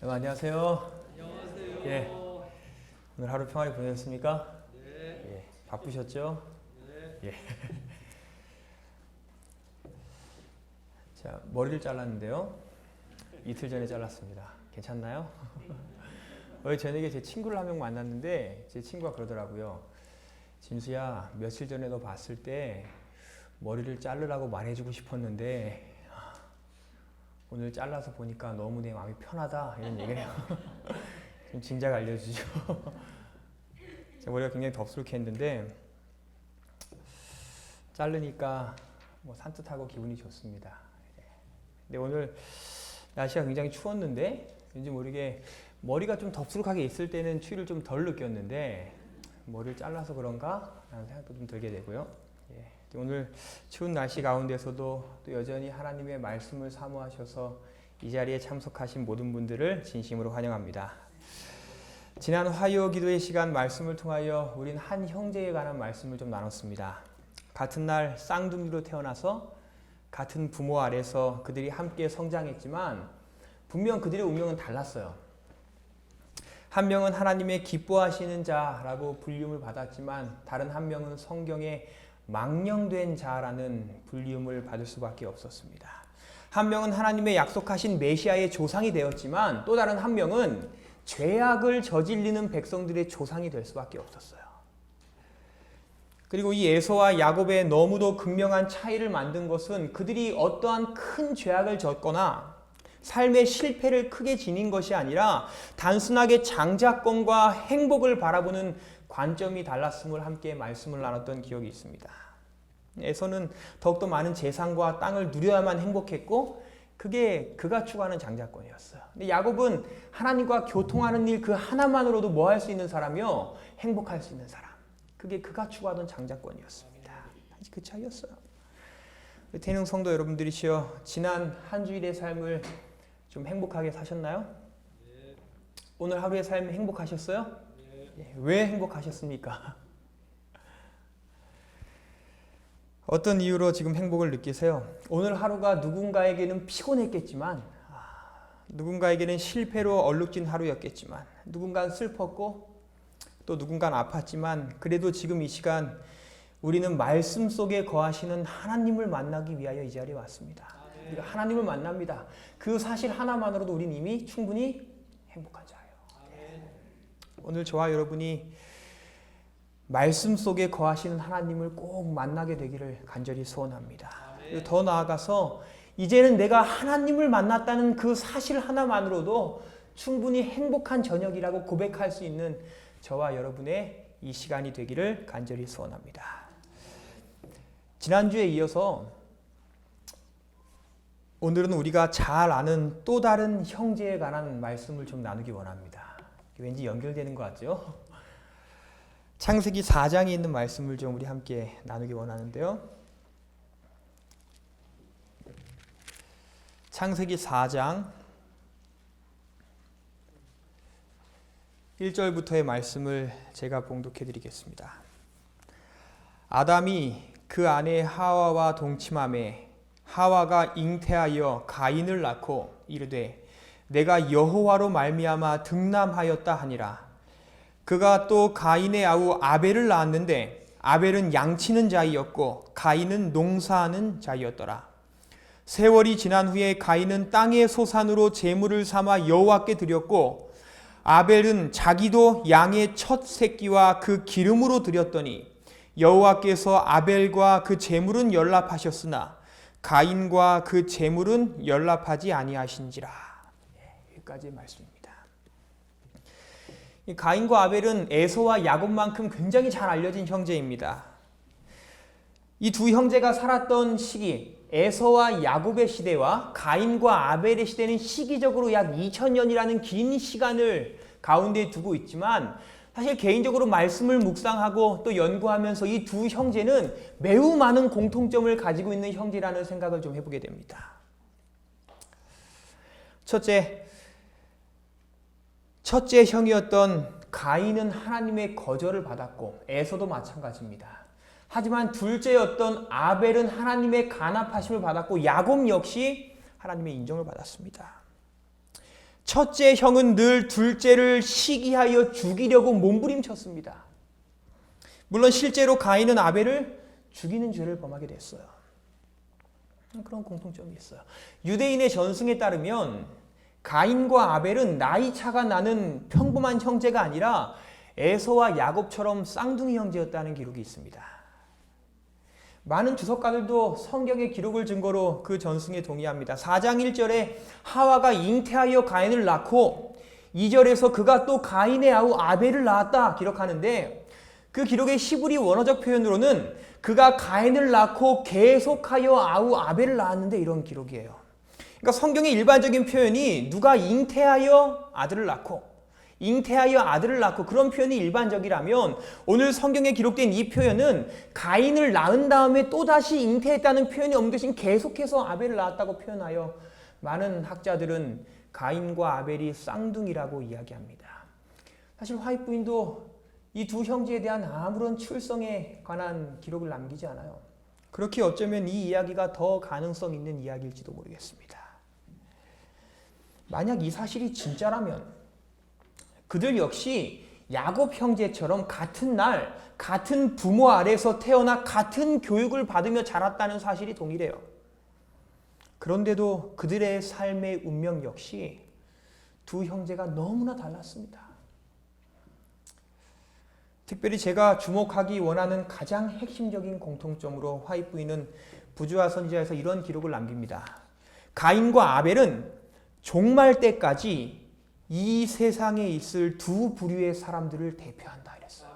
안녕하세요. 안녕하세요. 예, 오늘 하루 평안히 보내셨습니까? 네. 예, 바쁘셨죠? 네. 예. 자, 머리를 잘랐는데요. 이틀 전에 잘랐습니다. 괜찮나요? 어제 저녁에 제 친구를 한 명 만났는데 제 친구가 그러더라고요. 진수야, 며칠 전에 너 봤을 때 머리를 자르라고 말해주고 싶었는데 오늘 잘라서 보니까 너무 내 마음이 편하다 이런 얘기를 해요. 좀 진작 알려주죠. 제 머리가 굉장히 덥수룩해 했는데 자르니까 뭐 산뜻하고 기분이 좋습니다. 근데 오늘 날씨가 굉장히 추웠는데 왠지 모르게 머리가 좀 덥수룩하게 있을 때는 추위를 좀 덜 느꼈는데 머리를 잘라서 그런가? 라는 생각도 좀 들게 되고요. 오늘 추운 날씨 가운데서도 또 여전히 하나님의 말씀을 사모하셔서 이 자리에 참석하신 모든 분들을 진심으로 환영합니다. 지난 화요 기도의 시간 말씀을 통하여 우린 한 형제에 관한 말씀을 좀 나눴습니다. 같은 날 쌍둥이로 태어나서 같은 부모 아래서 그들이 함께 성장했지만 분명 그들의 운명은 달랐어요. 한 명은 하나님의 기뻐하시는 자라고 불림을 받았지만 다른 한 명은 성경에 망령된 자라는 불리움을 받을 수밖에 없었습니다. 한 명은 하나님의 약속하신 메시아의 조상이 되었지만 또 다른 한 명은 죄악을 저질리는 백성들의 조상이 될 수밖에 없었어요. 그리고 이 에서와 야곱의 너무도 극명한 차이를 만든 것은 그들이 어떠한 큰 죄악을 졌거나 삶의 실패를 크게 지닌 것이 아니라 단순하게 장자권과 행복을 바라보는 관점이 달랐음을 함께 말씀을 나눴던 기억이 있습니다. 에서는 더욱더 많은 재산과 땅을 누려야만 행복했고 그게 그가 추구하는 장자권이었어요. 근데 야곱은 하나님과 교통하는 일 그 하나만으로도 뭐 할 수 있는 사람이요? 행복할 수 있는 사람. 그게 그가 추구하던 장자권이었습니다. 그 차이였어요. 태릉 성도 여러분들이시여, 지난 한 주일의 삶을 좀 행복하게 사셨나요? 네. 오늘 하루의 삶이 행복하셨어요? 네. 왜 행복하셨습니까? 어떤 이유로 지금 행복을 느끼세요? 오늘 하루가 누군가에게는 피곤했겠지만 누군가에게는 실패로 얼룩진 하루였겠지만 누군가는 슬펐고 또 누군가는 아팠지만 그래도 지금 이 시간 우리는 말씀 속에 거하시는 하나님을 만나기 위하여 이 자리에 왔습니다. 우리가 하나님을 만납니다. 그 사실 하나만으로도 우리는 이미 충분히 행복한 자예요. 오늘 저와 여러분이 말씀 속에 거하시는 하나님을 꼭 만나게 되기를 간절히 소원합니다. 그리고 더 나아가서 이제는 내가 하나님을 만났다는 그 사실 하나만으로도 충분히 행복한 저녁이라고 고백할 수 있는 저와 여러분의 이 시간이 되기를 간절히 소원합니다. 지난주에 이어서 오늘은 우리가 잘 아는 또 다른 형제에 관한 말씀을 좀 나누기 원합니다. 왠지 연결되는 것 같죠? 창세기 4장에 있는 말씀을 좀 우리 함께 나누기 원하는데요. 창세기 4장 1절부터의 말씀을 제가 봉독해 드리겠습니다. 아담이 그 아내 하와와 동침하매 하와가 잉태하여 가인을 낳고 이르되 내가 여호와로 말미암아 득남하였다 하니라. 그가 또 가인의 아우 아벨을 낳았는데 아벨은 양치는 자이었고 가인은 농사하는 자이었더라. 세월이 지난 후에 가인은 땅의 소산으로 제물을 삼아 여호와께 드렸고 아벨은 자기도 양의 첫 새끼와 그 기름으로 드렸더니 여호와께서 아벨과 그 제물은 연락하셨으나 가인과 그 제물은 연락하지 아니하신지라. 여기까지의 말씀입니다. 가인과 아벨은 에서와 야곱만큼 굉장히 잘 알려진 형제입니다. 이 두 형제가 살았던 시기, 에서와 야곱의 시대와 가인과 아벨의 시대는 시기적으로 약 2000년이라는 긴 시간을 가운데 두고 있지만 사실 개인적으로 말씀을 묵상하고 또 연구하면서 이 두 형제는 매우 많은 공통점을 가지고 있는 형제라는 생각을 좀 해보게 됩니다. 첫째 형이었던 가인은 하나님의 거절을 받았고 에서도 마찬가지입니다. 하지만 둘째였던 아벨은 하나님의 간합하심을 받았고 야곱 역시 하나님의 인정을 받았습니다. 첫째 형은 늘 둘째를 시기하여 죽이려고 몸부림쳤습니다. 물론 실제로 가인은 아벨을 죽이는 죄를 범하게 됐어요. 그런 공통점이 있어요. 유대인의 전승에 따르면 가인과 아벨은 나이 차가 나는 평범한 형제가 아니라 에서와 야곱처럼 쌍둥이 형제였다는 기록이 있습니다. 많은 주석가들도 성경의 기록을 증거로 그 전승에 동의합니다. 4장 1절에 하와가 잉태하여 가인을 낳고 2절에서 그가 또 가인의 아우 아벨을 낳았다 기록하는데 그 기록의 히브리 원어적 표현으로는 그가 가인을 낳고 계속하여 아우 아벨을 낳았는데 이런 기록이에요. 그러니까 성경의 일반적인 표현이 누가 잉태하여 아들을 낳고 그런 표현이 일반적이라면 오늘 성경에 기록된 이 표현은 가인을 낳은 다음에 또다시 잉태했다는 표현이 없는 대신 계속해서 아벨을 낳았다고 표현하여 많은 학자들은 가인과 아벨이 쌍둥이라고 이야기합니다. 사실 화이트 부인도 이 두 형제에 대한 아무런 출생에 관한 기록을 남기지 않아요. 그렇게 어쩌면 이 이야기가 더 가능성 있는 이야기일지도 모르겠습니다. 만약 이 사실이 진짜라면 그들 역시 야곱 형제처럼 같은 날 같은 부모 아래서 태어나 같은 교육을 받으며 자랐다는 사실이 동일해요. 그런데도 그들의 삶의 운명 역시 두 형제가 너무나 달랐습니다. 특별히 제가 주목하기 원하는 가장 핵심적인 공통점으로 화이트 부인은 부조화 선지자에서 이런 기록을 남깁니다. 가인과 아벨은 종말 때까지 이 세상에 있을 두 부류의 사람들을 대표한다 이랬어요.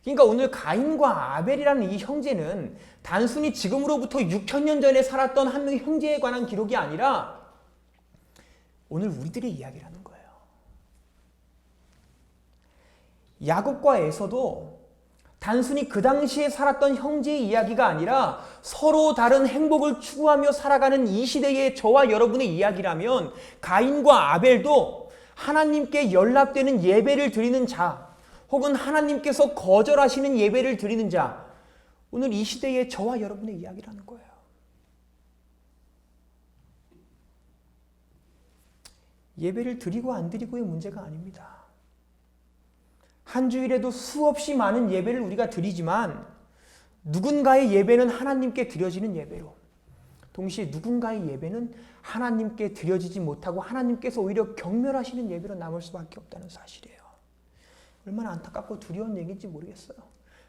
그러니까 오늘 가인과 아벨이라는 이 형제는 단순히 지금으로부터 6,000년 전에 살았던 한 명의 형제에 관한 기록이 아니라 오늘 우리들의 이야기라는 거예요. 야곱과 에서도 단순히 그 당시에 살았던 형제의 이야기가 아니라 서로 다른 행복을 추구하며 살아가는 이 시대의 저와 여러분의 이야기라면 가인과 아벨도 하나님께 연락되는 예배를 드리는 자 혹은 하나님께서 거절하시는 예배를 드리는 자 오늘 이 시대의 저와 여러분의 이야기라는 거예요. 예배를 드리고 안 드리고의 문제가 아닙니다. 한 주일에도 수없이 많은 예배를 우리가 드리지만 누군가의 예배는 하나님께 드려지는 예배로 동시에 누군가의 예배는 하나님께 드려지지 못하고 하나님께서 오히려 경멸하시는 예배로 남을 수밖에 없다는 사실이에요. 얼마나 안타깝고 두려운 얘기인지 모르겠어요.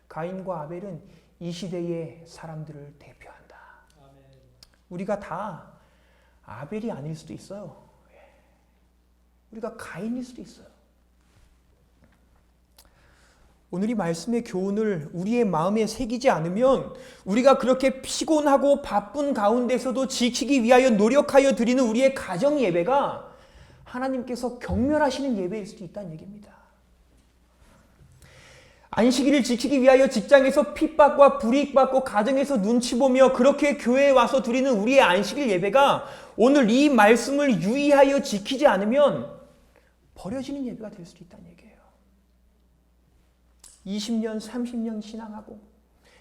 가인과 아벨은 이 시대의 사람들을 대표한다. 우리가 다 아벨이 아닐 수도 있어요. 우리가 가인일 수도 있어요. 오늘 이 말씀의 교훈을 우리의 마음에 새기지 않으면 우리가 그렇게 피곤하고 바쁜 가운데서도 지키기 위하여 노력하여 드리는 우리의 가정 예배가 하나님께서 경멸하시는 예배일 수도 있다는 얘기입니다. 안식일을 지키기 위하여 직장에서 핍박과 불이익받고 가정에서 눈치 보며 그렇게 교회에 와서 드리는 우리의 안식일 예배가 오늘 이 말씀을 유의하여 지키지 않으면 버려지는 예배가 될 수도 있다는 얘기예요. 20년, 30년 신앙하고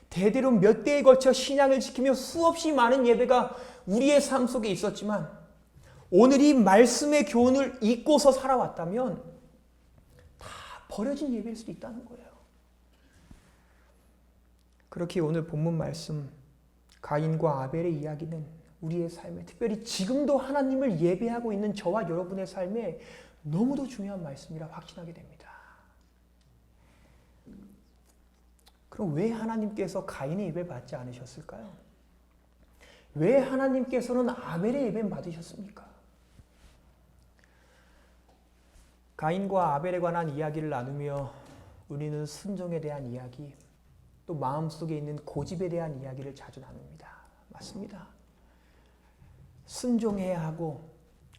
대대로 몇 대에 걸쳐 신앙을 지키며 수없이 많은 예배가 우리의 삶 속에 있었지만 오늘 이 말씀의 교훈을 잊고서 살아왔다면 다 버려진 예배일 수도 있다는 거예요. 그렇게 오늘 본문 말씀 가인과 아벨의 이야기는 우리의 삶에 특별히 지금도 하나님을 예배하고 있는 저와 여러분의 삶에 너무도 중요한 말씀이라 확신하게 됩니다. 그럼 왜 하나님께서 가인의 예배를 받지 않으셨을까요? 왜 하나님께서는 아벨의 예배를 받으셨습니까? 가인과 아벨에 관한 이야기를 나누며 우리는 순종에 대한 이야기, 또 마음속에 있는 고집에 대한 이야기를 자주 나눕니다. 맞습니다. 순종해야 하고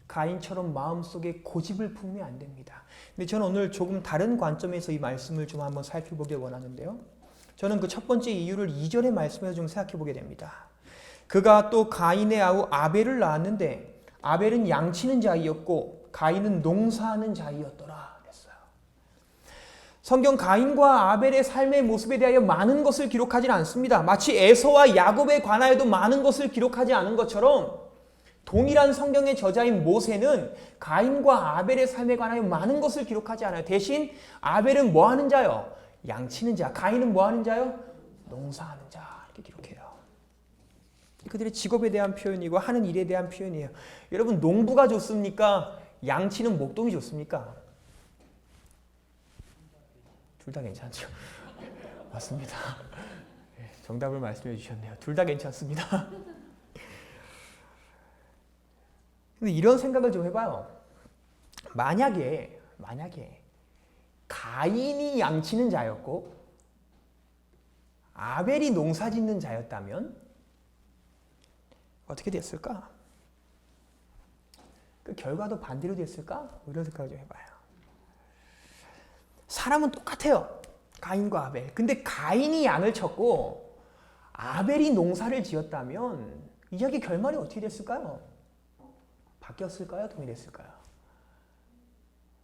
가인처럼 마음속에 고집을 품으면 안 됩니다. 근데 저는 오늘 조금 다른 관점에서 이 말씀을 좀 한번 살펴보길 원하는데요. 저는 그 첫 번째 이유를 2절의 말씀에서 좀 생각해 보게 됩니다. 그가 또 가인의 아우 아벨을 낳았는데 아벨은 양치는 자이었고 가인은 농사하는 자이었더라 그랬어요. 성경 가인과 아벨의 삶의 모습에 대하여 많은 것을 기록하지는 않습니다. 마치 에서와 야곱에 관하여도 많은 것을 기록하지 않은 것처럼 동일한 성경의 저자인 모세는 가인과 아벨의 삶에 관하여 많은 것을 기록하지 않아요. 대신 아벨은 뭐 하는 자요? 양치는 자. 가인은 뭐 하는 자요? 농사하는 자. 이렇게 기록해요. 그들의 직업에 대한 표현이고 하는 일에 대한 표현이에요. 여러분, 농부가 좋습니까? 양치는 목동이 좋습니까? 둘 다 괜찮죠. 맞습니다. 정답을 말씀해 주셨네요. 둘 다 괜찮습니다. 근데 이런 생각을 좀 해봐요. 만약에 가인이 양치는 자였고 아벨이 농사짓는 자였다면 어떻게 됐을까? 그 결과도 반대로 됐을까? 이런 생각을 좀 해봐요. 사람은 똑같아요. 가인과 아벨. 근데 가인이 양을 쳤고 아벨이 농사를 지었다면 이야기 결말이 어떻게 됐을까요? 바뀌었을까요? 동일했을까요?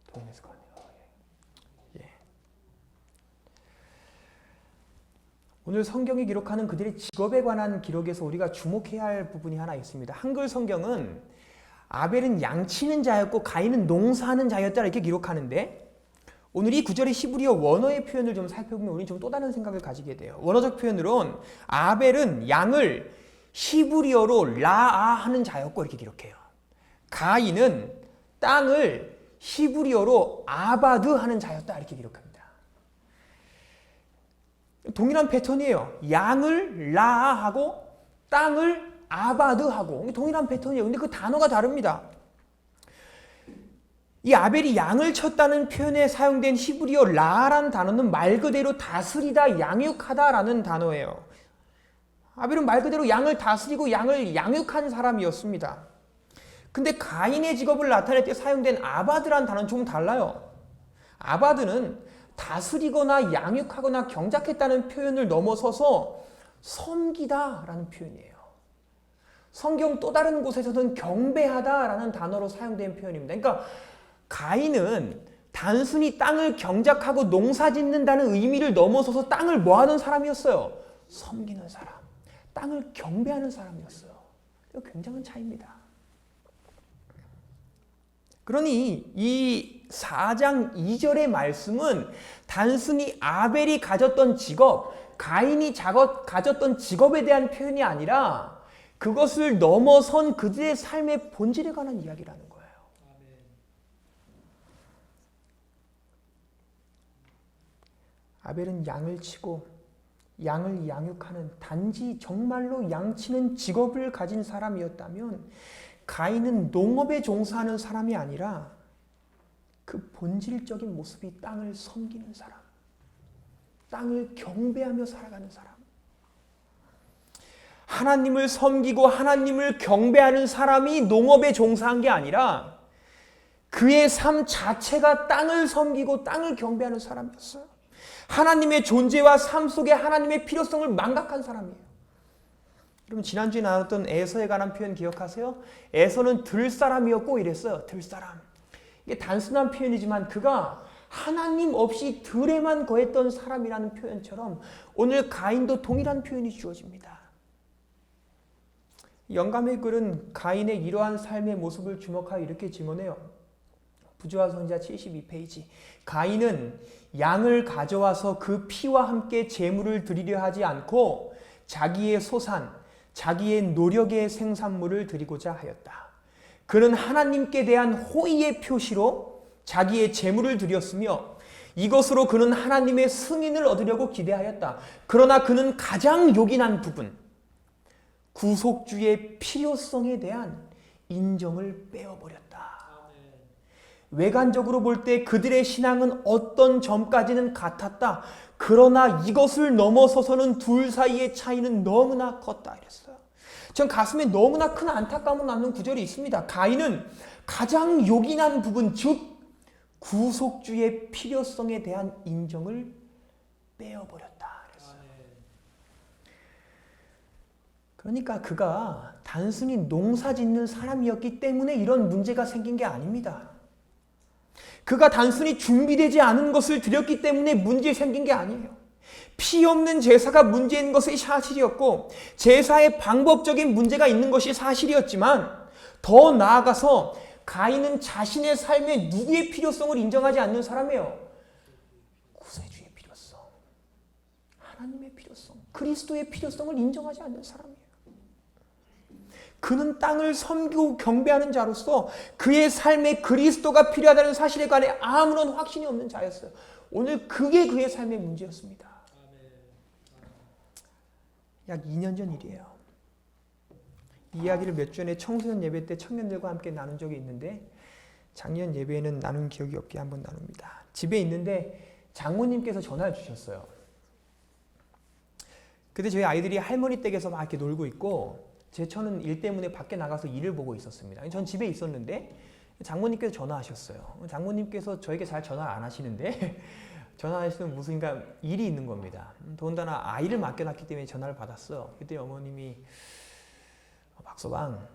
동일했을 것 같네요. 예. 오늘 성경이 기록하는 그들의 직업에 관한 기록에서 우리가 주목해야 할 부분이 하나 있습니다. 한글 성경은 아벨은 양치는 자였고 가인은 농사하는 자였다 이렇게 기록하는데 오늘 이 구절의 히브리어 원어의 표현을 좀 살펴보면 우리는 좀 또 다른 생각을 가지게 돼요. 원어적 표현으론 아벨은 양을 히브리어로 라아 하는 자였고 이렇게 기록해요. 가인은 땅을 히브리어로 아바드 하는 자였다 이렇게 기록합니다. 동일한 패턴이에요. 양을 라아하고 땅을 아바드하고 동일한 패턴이에요. 근데 그 단어가 다릅니다. 이 아벨이 양을 쳤다는 표현에 사용된 히브리어 라라는 단어는 말 그대로 다스리다, 양육하다라는 단어예요. 아벨은 말 그대로 양을 다스리고 양을 양육한 사람이었습니다. 근데 가인의 직업을 나타낼 때 사용된 아바드라는 단어는 좀 달라요. 아바드는 다스리거나 양육하거나 경작했다는 표현을 넘어서서 섬기다라는 표현이에요. 성경 또 다른 곳에서는 경배하다라는 단어로 사용된 표현입니다. 그러니까 가인은 단순히 땅을 경작하고 농사 짓는다는 의미를 넘어서서 땅을 뭐 하는 사람이었어요? 섬기는 사람. 땅을 경배하는 사람이었어요. 이거 굉장한 차이입니다. 그러니 이 4장 2절의 말씀은 단순히 아벨이 가졌던 직업, 가인이 가졌던 직업에 대한 표현이 아니라 그것을 넘어선 그들의 삶의 본질에 관한 이야기라는 거예요. 아벨은 양을 치고 양을 양육하는 단지 정말로 양치는 직업을 가진 사람이었다면 가인은 농업에 종사하는 사람이 아니라 그 본질적인 모습이 땅을 섬기는 사람, 땅을 경배하며 살아가는 사람. 하나님을 섬기고 하나님을 경배하는 사람이 농업에 종사한 게 아니라 그의 삶 자체가 땅을 섬기고 땅을 경배하는 사람이었어요. 하나님의 존재와 삶 속에 하나님의 필요성을 망각한 사람이에요. 여러분 지난주에 나눴던 에서에 관한 표현 기억하세요? 에서는 들사람이었고 이랬어요. 들사람. 이게 단순한 표현이지만 그가 하나님 없이 들에만 거했던 사람이라는 표현처럼 오늘 가인도 동일한 표현이 주어집니다. 영감의 글은 가인의 이러한 삶의 모습을 주목하여 이렇게 증언해요. 부조화 선지자 72페이지. 가인은 양을 가져와서 그 피와 함께 제물을 드리려 하지 않고 자기의 소산, 자기의 노력의 생산물을 드리고자 하였다. 그는 하나님께 대한 호의의 표시로 자기의 제물을 드렸으며 이것으로 그는 하나님의 승인을 얻으려고 기대하였다. 그러나 그는 가장 요긴한 부분, 구속주의 필요성에 대한 인정을 빼어버렸다. 외관적으로 볼 때 그들의 신앙은 어떤 점까지는 같았다. 그러나 이것을 넘어서서는 둘 사이의 차이는 너무나 컸다 이랬어요. 전 가슴에 너무나 큰 안타까움을 남는 구절이 있습니다. 가인은 가장 요긴한 부분, 즉 구속주의 필요성에 대한 인정을 빼어버렸다 그랬어요. 그러니까 그가 단순히 농사 짓는 사람이었기 때문에 이런 문제가 생긴 게 아닙니다. 그가 단순히 준비되지 않은 것을 드렸기 때문에 문제 생긴 게 아니에요. 피 없는 제사가 문제인 것이 사실이었고 제사에 방법적인 문제가 있는 것이 사실이었지만 더 나아가서 가인은 자신의 삶에 누구의 필요성을 인정하지 않는 사람이에요. 구세주의 필요성, 하나님의 필요성, 그리스도의 필요성을 인정하지 않는 사람이에요. 그는 땅을 섬기고 경배하는 자로서 그의 삶에 그리스도가 필요하다는 사실에 관해 아무런 확신이 없는 자였어요. 오늘 그게 그의 삶의 문제였습니다. 약 2년 전 일이에요. 이 이야기를 몇 주 전에 청소년 예배 때 청년들과 함께 나눈 적이 있는데 작년 예배에는 나눈 기억이 없게 한번 나눕니다. 집에 있는데 장모님께서 전화를 주셨어요. 그때 저희 아이들이 할머니 댁에서 막 이렇게 놀고 있고 제 처는 일 때문에 밖에 나가서 일을 보고 있었습니다. 전 집에 있었는데 장모님께서 전화하셨어요. 장모님께서 저에게 잘 전화를 안 하시는데 전화하시면 무슨 일이 있는 겁니다. 더군다나 아이를 맡겨놨기 때문에 전화를 받았어요. 그때 어머님이 박서방,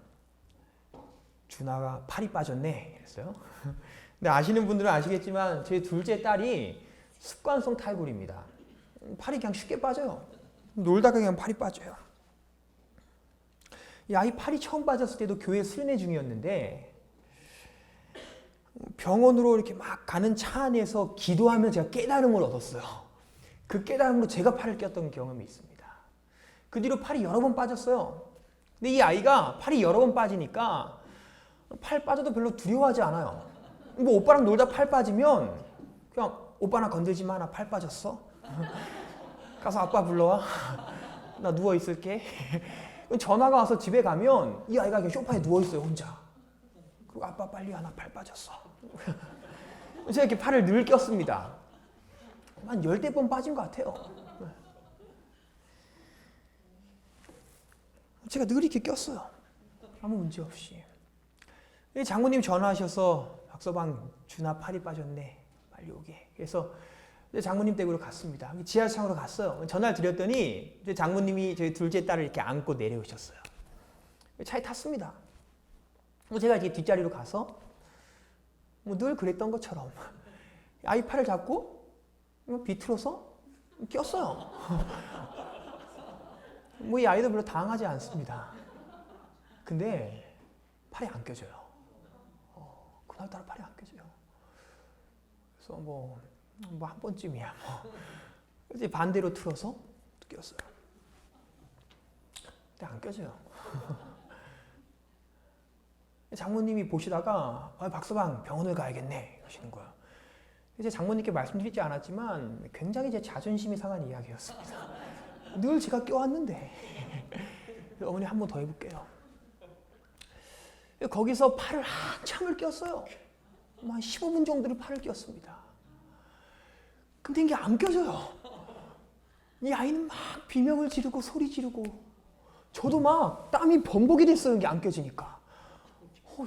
준아가 팔이 빠졌네 그랬어요. 근데 아시는 분들은 아시겠지만 제 둘째 딸이 습관성 탈골입니다. 팔이 그냥 쉽게 빠져요. 놀다가 그냥 팔이 빠져요. 이 아이 팔이 처음 빠졌을 때도 교회 수련회 중이었는데 병원으로 이렇게 막 가는 차 안에서 기도하면 제가 깨달음을 얻었어요. 그 깨달음으로 제가 팔을 꼈던 경험이 있습니다. 그 뒤로 팔이 여러 번 빠졌어요. 근데 이 아이가 팔이 여러 번 빠지니까 팔 빠져도 별로 두려워하지 않아요. 뭐 오빠랑 놀다 팔 빠지면 그냥 오빠나 건들지 마, 나 팔 빠졌어. 가서 아빠 불러와. 나 누워 있을게. 전화가 와서 집에 가면 이 아이가 이렇게 소파에 누워 있어요, 혼자. 그리고 아빠 빨리 와, 나 팔 빠졌어. 제가 이렇게 팔을 늘 꼈습니다. 한 10대 번 빠진 것 같아요. 제가 늘 이렇게 꼈어요. 아무 문제 없이. 장모님 전화하셔서 박서방 준아 팔이 빠졌네. 빨리 오게. 그래서 장모님 댁으로 갔습니다. 지하철로 갔어요. 전화를 드렸더니 장모님이 저희 둘째 딸을 이렇게 안고 내려오셨어요. 차에 탔습니다. 제가 이렇게 뒷자리로 가서 늘 그랬던 것처럼 아이 팔을 잡고 비틀어서 꼈어요. 이 아이도 별로 당황하지 않습니다. 근데 팔이 안 껴져요. 그날따라 팔이 안 껴져요. 그래서 한 번쯤이야. 이제 반대로 틀어서 꼈어요. 근데 안 껴져요. 장모님이 보시다가 박서방 병원을 가야겠네 하시는 거예요. 이제 장모님께 말씀드리지 않았지만 굉장히 제 자존심이 상한 이야기였습니다. 늘 제가 껴왔는데 어머니 한 번 더 해볼게요. 거기서 팔을 한참을 꼈어요. 한 15분 정도를 팔을 꼈습니다. 근데 이게 안 껴져요. 이 아이는 막 비명을 지르고 소리 지르고 저도 막 땀이 범벅이 됐어요. 이게 안 껴지니까.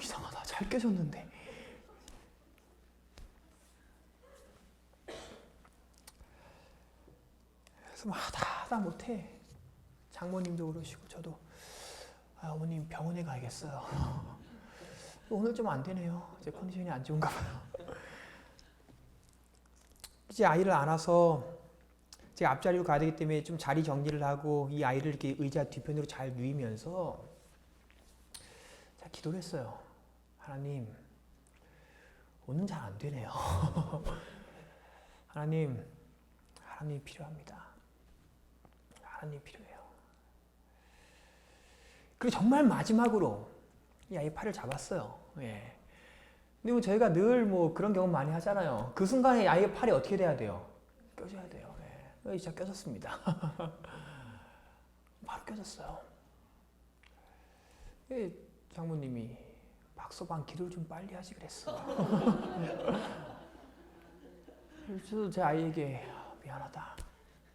이상하다. 잘 껴졌는데. 그래서 하다 못해. 장모님도 그러시고 저도 어머님 병원에 가야겠어요. 오늘 좀 안 되네요. 이제 컨디션이 안 좋은가 봐요. 이제 아이를 안아서 제 앞자리로 가야 되기 때문에 좀 자리 정리를 하고 이 아이를 이렇게 의자 뒤편으로 잘 누이면서 제가 기도를 했어요. 하나님, 오늘 잘 안 되네요. 하나님 필요합니다. 하나님 필요해요. 그리고 정말 마지막으로 이 아이 팔을 잡았어요. 예. 근데 저희가 늘 그런 경험 많이 하잖아요. 그 순간에 아이의 팔이 어떻게 돼야 돼요? 껴줘야 돼요. 예. 진짜 껴졌습니다. 바로 껴졌어요. 장모님이 박서방 기도를 좀 빨리 하지 그랬어. 저도 제 아이에게 미안하다.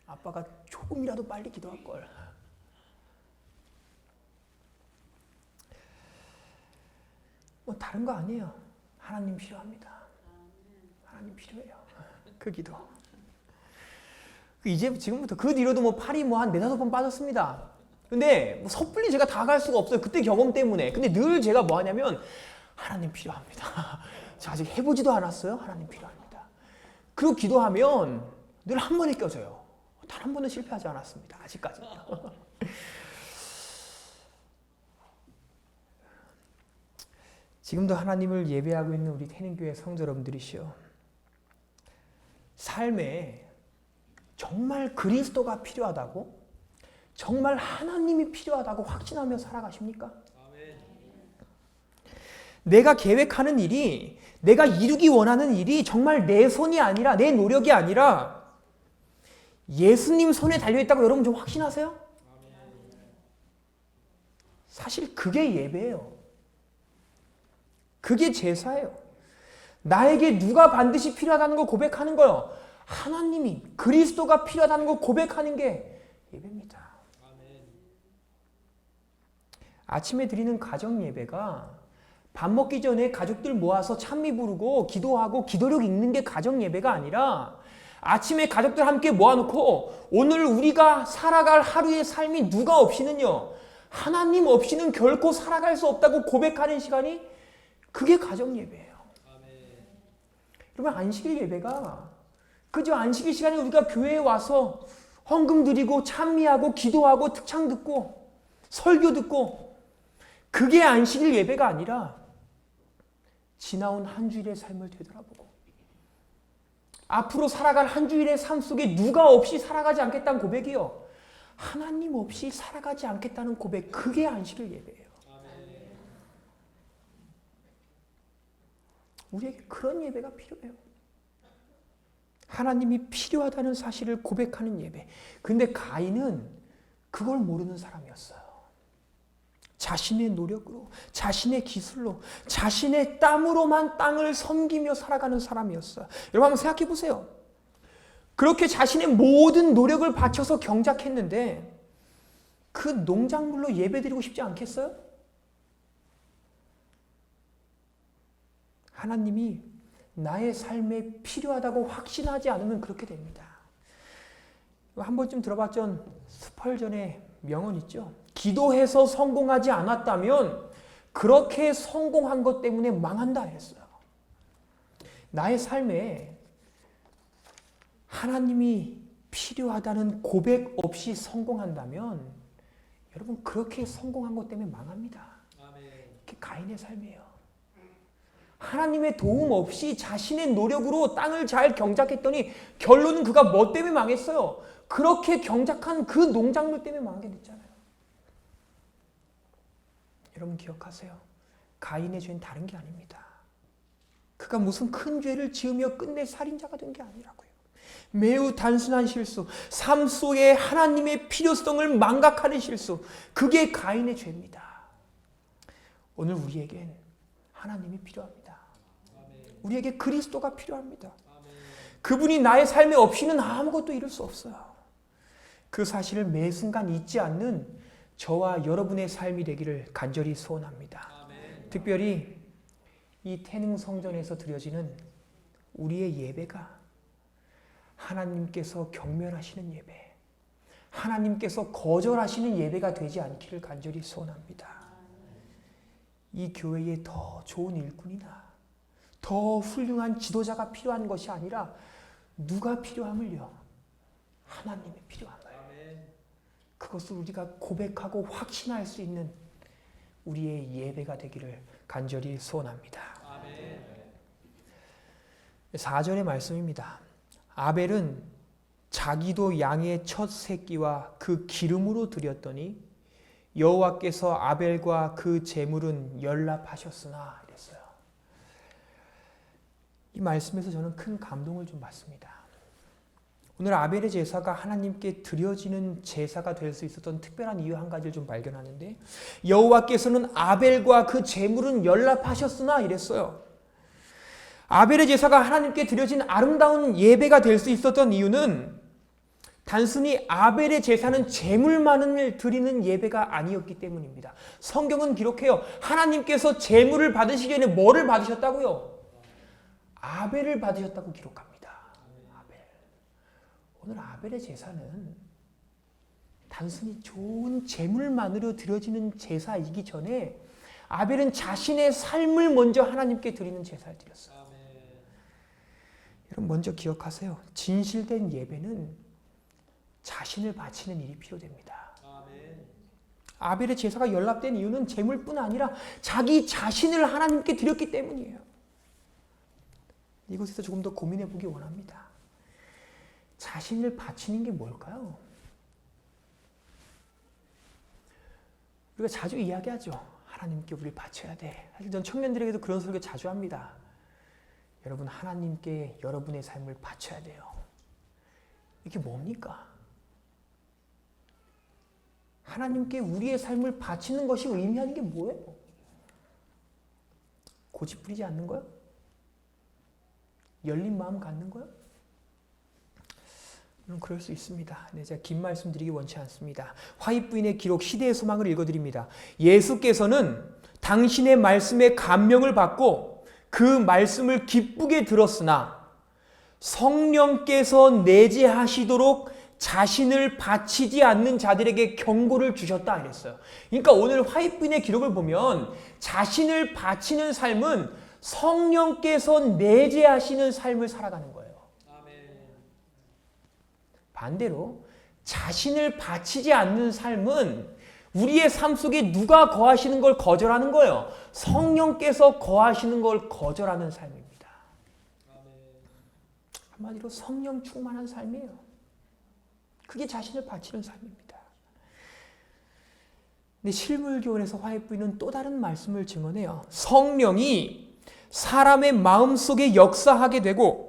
아빠가 조금이라도 빨리 기도할 걸. 다른 거 아니에요. 하나님 필요합니다. 하나님 필요해요. 그 기도. 지금부터 그 뒤로도 팔이 한 4-5번 빠졌습니다. 근데 섣불리 제가 다 갈 수가 없어요. 그때 경험 때문에. 근데 늘 제가 뭐 하냐면 하나님 필요합니다. 제가 아직 해보지도 않았어요. 하나님 필요합니다. 그리고 기도하면 늘 한 번에 껴져요. 단 한 번은 실패하지 않았습니다. 아직까지는요. 지금도 하나님을 예배하고 있는 우리 태능교회 성도 여러분들이시여, 삶에 정말 그리스도가 필요하다고, 정말 하나님이 필요하다고 확신하며 살아가십니까? 아멘. 내가 계획하는 일이, 내가 이루기 원하는 일이 정말 내 손이 아니라, 내 노력이 아니라 예수님 손에 달려있다고 여러분 좀 확신하세요? 사실 그게 예배예요. 그게 제사예요. 나에게 누가 반드시 필요하다는 걸 고백하는 거예요. 하나님이, 그리스도가 필요하다는 걸 고백하는 게 예배입니다. 아침에 드리는 가정 예배가 밥 먹기 전에 가족들 모아서 찬미 부르고 기도하고 기도력 읽는 게 가정 예배가 아니라, 아침에 가족들 함께 모아놓고 오늘 우리가 살아갈 하루의 삶이 누가 없이는요, 하나님 없이는 결코 살아갈 수 없다고 고백하는 시간이, 그게 가정 예배예요. 여러분, 안식일 예배가 그저 안식일 시간에 우리가 교회에 와서 헌금 드리고 찬미하고 기도하고 특창 듣고 설교 듣고, 그게 안식일 예배가 아니라 지나온 한 주일의 삶을 되돌아보고 앞으로 살아갈 한 주일의 삶 속에 누가 없이 살아가지 않겠다는 고백이요, 하나님 없이 살아가지 않겠다는 고백, 그게 안식일 예배예요. 우리에게 그런 예배가 필요해요. 하나님이 필요하다는 사실을 고백하는 예배. 근데 가인은 그걸 모르는 사람이었어요. 자신의 노력으로, 자신의 기술로, 자신의 땀으로만 땅을 섬기며 살아가는 사람이었어요. 여러분 한번 생각해 보세요. 그렇게 자신의 모든 노력을 바쳐서 경작했는데 그 농작물로 예배드리고 싶지 않겠어요? 하나님이 나의 삶에 필요하다고 확신하지 않으면 그렇게 됩니다. 한 번쯤 들어봤던 스펄전의 명언 있죠? 기도해서 성공하지 않았다면 그렇게 성공한 것 때문에 망한다 했어요. 나의 삶에 하나님이 필요하다는 고백 없이 성공한다면 여러분, 그렇게 성공한 것 때문에 망합니다. 그게 가인의 삶이에요. 하나님의 도움 없이 자신의 노력으로 땅을 잘 경작했더니 결론은 그가 뭐 때문에 망했어요? 그렇게 경작한 그 농작물 때문에 망하게 됐잖아요. 여러분 기억하세요. 가인의 죄는 다른 게 아닙니다. 그가 무슨 큰 죄를 지으며 끝내 살인자가 된 게 아니라고요. 매우 단순한 실수, 삶 속에 하나님의 필요성을 망각하는 실수, 그게 가인의 죄입니다. 오늘 우리에겐 하나님이 필요합니다. 우리에게 그리스도가 필요합니다. 그분이 나의 삶에 없이는 아무것도 이룰 수 없어요. 그 사실을 매 순간 잊지 않는 저와 여러분의 삶이 되기를 간절히 소원합니다. 특별히 이 태능 성전에서 드려지는 우리의 예배가 하나님께서 경멸하시는 예배, 하나님께서 거절하시는 예배가 되지 않기를 간절히 소원합니다. 이 교회에 더 좋은 일꾼이나 더 훌륭한 지도자가 필요한 것이 아니라 누가 필요함을요? 하나님이 필요함을. 그것을 우리가 고백하고 확신할 수 있는 우리의 예배가 되기를 간절히 소원합니다. 4절의 말씀입니다. 아벨은 자기도 양의 첫 새끼와 그 기름으로 드렸더니 여호와께서 아벨과 그 제물은 연락하셨으나 이랬어요. 이 말씀에서 저는 큰 감동을 좀 받습니다. 오늘 아벨의 제사가 하나님께 드려지는 제사가 될 수 있었던 특별한 이유 한 가지를 좀 발견하는데, 여호와께서는 아벨과 그 제물은 연락하셨으나 이랬어요. 아벨의 제사가 하나님께 드려진 아름다운 예배가 될 수 있었던 이유는 단순히 아벨의 제사는 제물만을 드리는 예배가 아니었기 때문입니다. 성경은 기록해요. 하나님께서 제물을 받으시기 전에 뭐를 받으셨다고요? 아벨을 받으셨다고 기록합니다. 오늘 아벨의 제사는 단순히 좋은 제물만으로 드려지는 제사이기 전에 아벨은 자신의 삶을 먼저 하나님께 드리는 제사를 드렸어요. 여러분 먼저 기억하세요. 진실된 예배는 자신을 바치는 일이 필요됩니다. 아벨의 제사가 연락된 이유는 제물뿐 아니라 자기 자신을 하나님께 드렸기 때문이에요. 이것에서 조금 더 고민해 보기 원합니다. 자신을 바치는 게 뭘까요? 우리가 자주 이야기하죠. 하나님께 우리를 바쳐야 돼. 사실 전 청년들에게도 그런 설교 자주 합니다. 여러분, 하나님께 여러분의 삶을 바쳐야 돼요. 이게 뭡니까? 하나님께 우리의 삶을 바치는 것이 의미하는 게 뭐예요? 고집 부리지 않는 거요? 열린 마음 갖는 거요? 물론 그럴 수 있습니다. 네, 제가 긴 말씀 드리기 원치 않습니다. 화입부인의 기록 시대의 소망을 읽어드립니다. 예수께서는 당신의 말씀에 감명을 받고 그 말씀을 기쁘게 들었으나 성령께서 내재하시도록 자신을 바치지 않는 자들에게 경고를 주셨다 이랬어요. 그러니까 오늘 화입부인의 기록을 보면 자신을 바치는 삶은 성령께서 내재하시는 삶을 살아가는 거예요. 반대로 자신을 바치지 않는 삶은 우리의 삶 속에 누가 거하시는 걸 거절하는 거예요. 성령께서 거하시는 걸 거절하는 삶입니다. 한마디로 성령 충만한 삶이에요. 그게 자신을 바치는 삶입니다. 근데 실물교훈에서 화해부인은 또 다른 말씀을 증언해요. 성령이 사람의 마음속에 역사하게 되고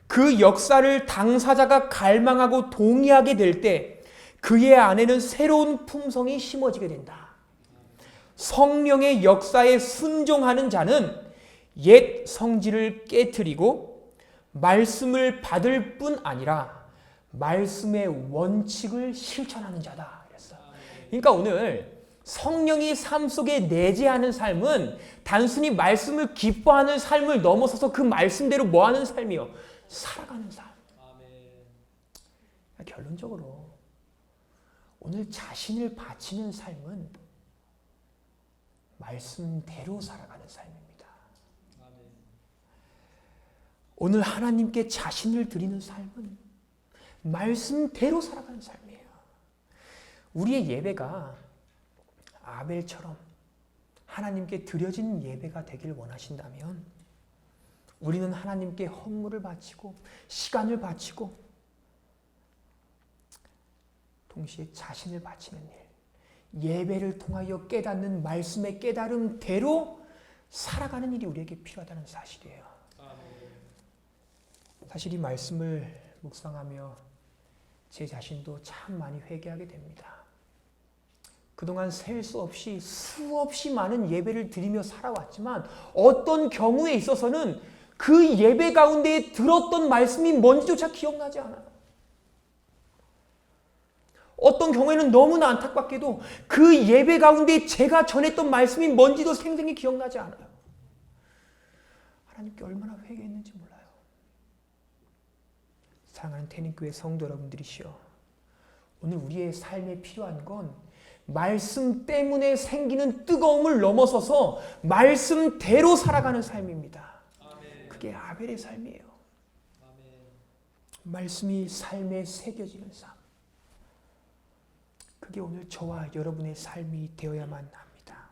그 역사를 당사자가 갈망하고 동의하게 될 때 그의 안에는 새로운 품성이 심어지게 된다. 성령의 역사에 순종하는 자는 옛 성질을 깨트리고 말씀을 받을 뿐 아니라 말씀의 원칙을 실천하는 자다. 그랬어요. 그러니까 오늘 성령이 삶 속에 내재하는 삶은 단순히 말씀을 기뻐하는 삶을 넘어서서 그 말씀대로 뭐하는 삶이요? 살아가는 삶. 결론적으로 오늘 자신을 바치는 삶은 말씀대로 살아가는 삶입니다. 오늘 하나님께 자신을 드리는 삶은 말씀대로 살아가는 삶이에요. 우리의 예배가 아벨처럼 하나님께 드려진 예배가 되길 원하신다면 우리는 하나님께 헌물을 바치고 시간을 바치고 동시에 자신을 바치는 일, 예배를 통하여 깨닫는 말씀의 깨달음대로 살아가는 일이 우리에게 필요하다는 사실이에요. 사실 이 말씀을 묵상하며 제 자신도 참 많이 회개하게 됩니다. 그동안 셀 수 없이 수없이 많은 예배를 드리며 살아왔지만 어떤 경우에 있어서는 그 예배 가운데 들었던 말씀이 뭔지조차 기억나지 않아요. 어떤 경우에는 너무나 안타깝게도 그 예배 가운데 제가 전했던 말씀이 뭔지도 생생히 기억나지 않아요. 하나님께 얼마나 회개했는지 몰라요. 사랑하는 태닝교회 성도 여러분들이시여, 오늘 우리의 삶에 필요한 건 말씀 때문에 생기는 뜨거움을 넘어서서 말씀대로 살아가는 삶입니다. 그게 아벨의 삶이에요. 말씀이 삶에 새겨지는 삶. 그게 오늘 저와 여러분의 삶이 되어야만 합니다.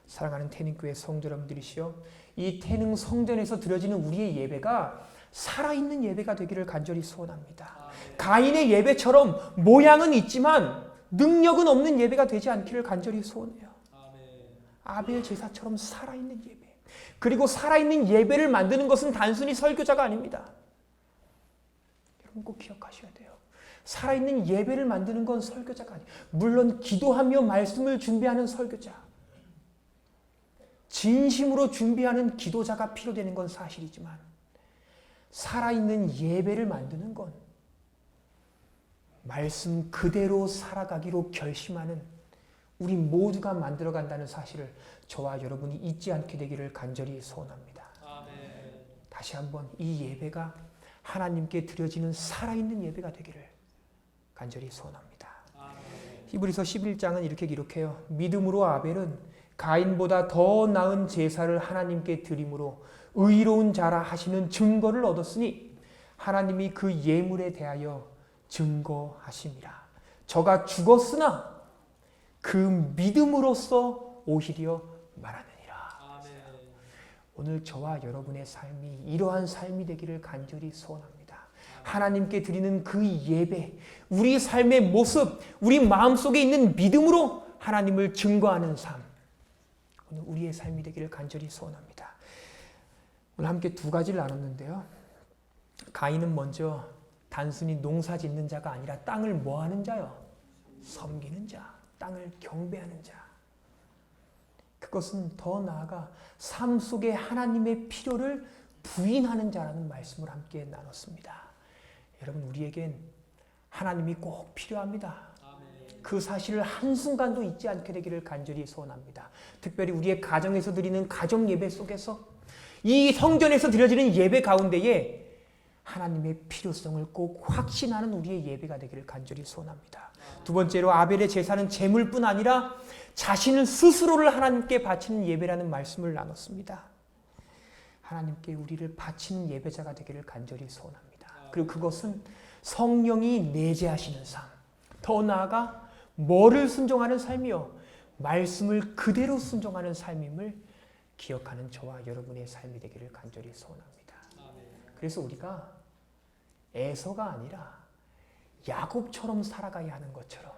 사랑하는 태닝교회 성도 여러분들이시여, 이 태닝 성전에서 드려지는 우리의 예배가 살아있는 예배가 되기를 간절히 소원합니다. 가인의 예배처럼 모양은 있지만 능력은 없는 예배가 되지 않기를 간절히 소원해요. 아벨 제사처럼 살아있는 예배. 그리고 살아있는 예배를 만드는 것은 단순히 설교자가 아닙니다. 여러분 꼭 기억하셔야 돼요. 살아있는 예배를 만드는 건 설교자가 아니에요. 물론 기도하며 말씀을 준비하는 설교자, 진심으로 준비하는 기도자가 필요되는 건 사실이지만 살아있는 예배를 만드는 건 말씀 그대로 살아가기로 결심하는 우리 모두가 만들어간다는 사실을 저와 여러분이 잊지 않게 되기를 간절히 소원합니다. 다시 한번 이 예배가 하나님께 드려지는 살아있는 예배가 되기를 간절히 소원합니다. 히브리서 11장은 이렇게 기록해요. 믿음으로 아벨은 가인보다 더 나은 제사를 하나님께 드림으로 의로운 자라 하시는 증거를 얻었으니 하나님이 그 예물에 대하여 증거하심이라. 저가 죽었으나 그 믿음으로써 오히려 말하느니라. 아멘. 오늘 저와 여러분의 삶이 이러한 삶이 되기를 간절히 소원합니다. 하나님께 드리는 그 예배, 우리 삶의 모습, 우리 마음속에 있는 믿음으로 하나님을 증거하는 삶, 오늘 우리의 삶이 되기를 간절히 소원합니다. 오늘 함께 두 가지를 나눴는데요. 가인은 먼저 단순히 농사 짓는 자가 아니라 땅을 뭐 하는 자요? 섬기는 자, 땅을 경배하는 자. 그것은 더 나아가 삶 속에 하나님의 필요를 부인하는 자라는 말씀을 함께 나눴습니다. 여러분, 우리에겐 하나님이 꼭 필요합니다. 그 사실을 한순간도 잊지 않게 되기를 간절히 소원합니다. 특별히 우리의 가정에서 드리는 가정 예배 속에서, 이 성전에서 드려지는 예배 가운데에 하나님의 필요성을 꼭 확신하는 우리의 예배가 되기를 간절히 소원합니다. 두 번째로 아벨의 제사는 제물뿐 아니라 자신을 스스로를 하나님께 바치는 예배라는 말씀을 나눴습니다. 하나님께 우리를 바치는 예배자가 되기를 간절히 소원합니다. 그리고 그것은 성령이 내재하시는 삶, 더 나아가 뭐를 순종하는 삶이요? 말씀을 그대로 순종하는 삶임을 기억하는 저와 여러분의 삶이 되기를 간절히 소원합니다. 그래서 우리가 에서가 아니라 야곱처럼 살아가야 하는 것처럼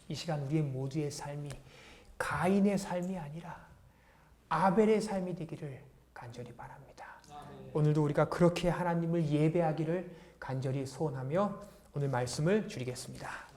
이 시간 우리의 모두의 삶이 가인의 삶이 아니라 아벨의 삶이 되기를 간절히 바랍니다. 오늘도 우리가 그렇게 하나님을 예배하기를 간절히 소원하며 오늘 말씀을 줄이겠습니다.